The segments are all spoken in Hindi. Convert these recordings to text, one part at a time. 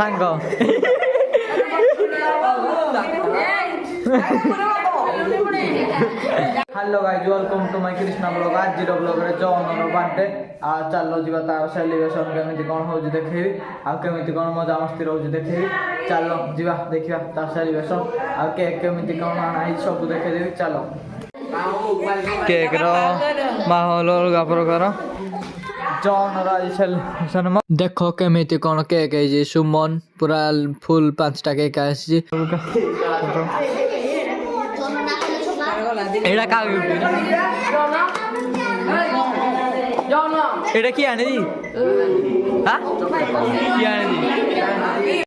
सांग hello guys welcome to my Krishna blog आज जीरो ब्लॉग रे जौनर बर्थडे आ चलो जीवा तार सेलिब्रेशन केमिति कोन होउजी देखैबी आ केमिति कोन मजा मस्ती रहउजी देखैबी चलो जीवा देखिबा तार सेलिब्रेशन आ केक केमिति कोन आनाई सब देखै देबी चलो केक रो माहौल अलगा प्रकार जौनर आज सेलिब्रेशन देखो केमिति कोन केक है जी सुमन पूरा फुल 5टा केक आसी एड़ा का एड़ा की आने दी हां की आने दी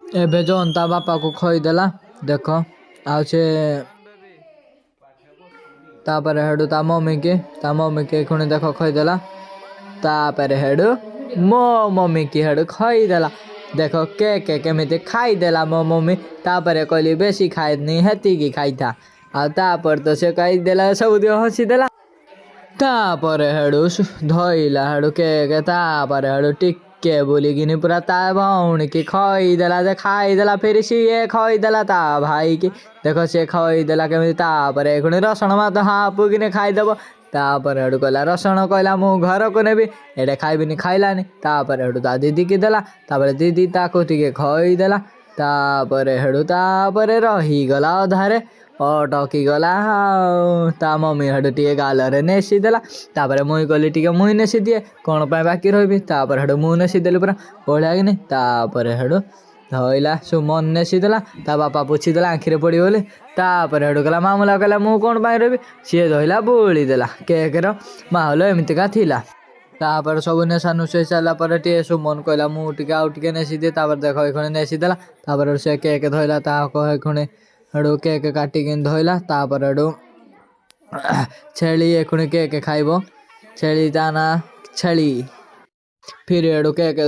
एबे जोन ता बापा को खई देला देखो आ से तापर हेडू ता मम्मी के खुने देखो खई देला तापर हेडू मो मम्मी की हेडू खई देला देखो के केमिति खाई देला मो मम्मी तापर कहली बेसी खाई नहीं हेती की खाई था आ तापर तो से कही देला सब दियो हंसी देला तापर हेडू धइला हेडू के तापर हेडू टिके बोली गिनी पूरा ता भौणी की खई देला जे खाई देला फिर सीए खई देला ता भाई की देखो से खई देला केमिति तापर एखुनी रसण मा तो हापु किने खाई देबो तापर हेडू कहला रसण कहला मु घर को नेबी एडे खाइबिनी खाइलानी तापर हेडू ता दीदी की देला तापर दीदी ताको टिके खई देला तापर हेडू तापर रही गला अधारे अटकी गला ता मम्मी हेडू टिके गालरे नेसी देला तापर मुई कहली टिके मुई नेसी दिए कोन पाए बाकी रहबी तापर हेडू मु नेसी देली पूरा ओळ्या कि नै तापर हेडू धइला सुमन नेसी देला ता बापा पूछी देला आखिरे पड़ी बोले तापर हेडू कहला मामुला कहला मु कोन पाए रहबी सी धइला बोली देला केक रो माहौल एमिति का थिला तापर सब नेसा नुसे चला पर टे सुमन कहला मु टिके आउ टिके नेसी दे तापर देखो एखने नेसी देला तापर से केक धइला ता को एखने हेडू केक काटी के धइला तापर हेडू छेली एखने केक खाइबो छेली दाना छेली फिर हेडू केक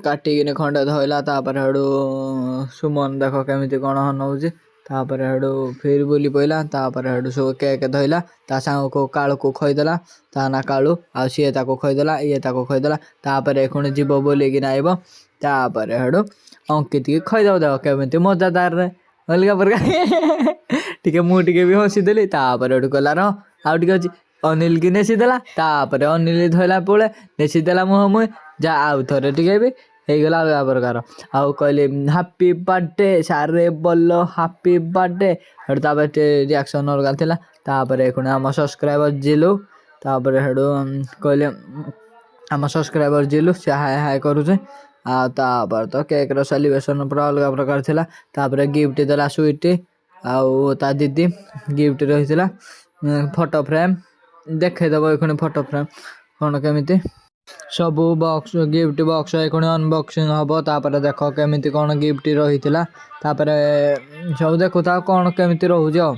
काटी के खंडे धइला तापर हेडू सुमन देखो केमिति कोन हनउजी तापर हेडू फिर बोली पइला तापर हेडू सो केक धइला ता सांग को काळू को खई देला ता ना काळू आ सिए ता को खई देला ये ता को खई देला तापर एखने जीवो बोली कि आइबो तापर हेडू अंकित की खई दो देखो केमिति मजादार रे अलगा प्रकार टिके मु टिके भी हसी देली तापर हेडू कहला र आउ टिके अछि अनिल की नेसी देला तापर अनिल धइला पोळे नेसी देला मुह जा आउ थरे टिके भी हे गला अलगा प्रकार आउ कहले हैप्पी बर्थडे सारे बोलो हैप्पी बर्थडे हेडू तापर रिएक्शन अलगा थिला तापर एखुने हम सब्सक्राइबर जिलु तापर हेडू कहले हम सब्सक्राइबर जिलु से हाय हाय करू छे आ तापर तो केक रो सेलिब्रेशन पूरा अलग प्रकार थिला तापर गिफ्ट देला स्वीट आउ ता दीदी गिफ्ट रहिथिला फोटो फ्रेम देखे देबो एखने फोटो फ्रेम कोन केमिति सब बॉक्स गिफ्ट बॉक्स एखने अनबॉक्सिंग हबो तापर देखो केमिति कोन गिफ्ट रहिथिला तापर सब देखो ता कोन केमिति रहू जो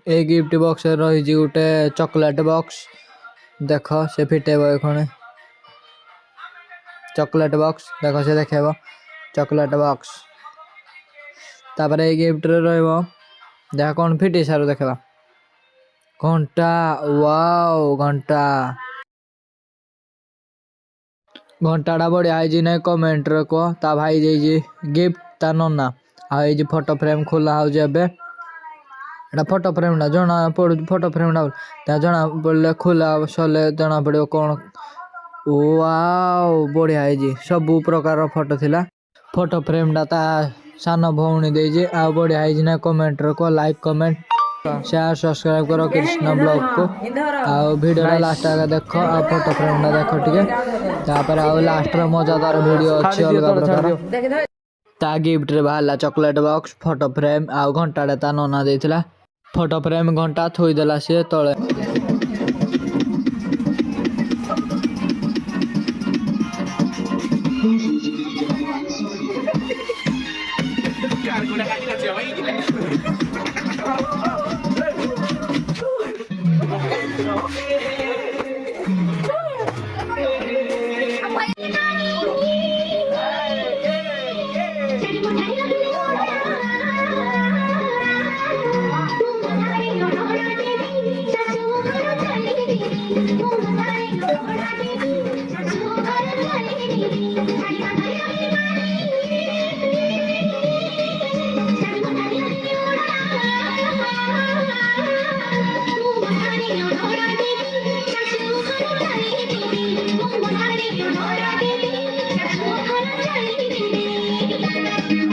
ए गिफ्ट बॉक्स रही जी गुटे चॉकलेट बॉक्स देखो से फिटेबो एखने चॉकलेट बॉक्स देखो से देखेबो चॉकलेट बॉक्स तापर ए गिफ्ट रहबो देखा कोन फिटी सारो देखेबा घंटा वाओ घंटा घंटाड़ा बढ़िया है जी नहीं कमेंट रखो ता भाई जी गिफ्ट ता नन्ना आ जी फोटो फ्रेम खोला हो जेबे एटा फोटो फ्रेम ना जना पड़ फोटो फ्रेम ना ता जना पड़ले खोला सले जना पड़ो कोन वाओ बढ़िया है जी सब प्रकार फोटो थिला फोटो फ्रेम ता सान भौणी दे जी आ बढ़िया है जी ना कमेंट रखो लाइक कमेंट शेयर सब्सक्राइब करो कृष्ण ब्लॉग को आउ वीडियो लास्ट आगे देख आ फोटो फ्रेम देख टिके तापर आउ लास्ट रे मजादार वीडियो अछि अलग प्रकार ता गिफ्ट रे बाहला चॉकलेट बॉक्स फोटो फ्रेम आउ घंटाडे ता नना देथिला फोटो फ्रेम घंटा थोई देला से तळे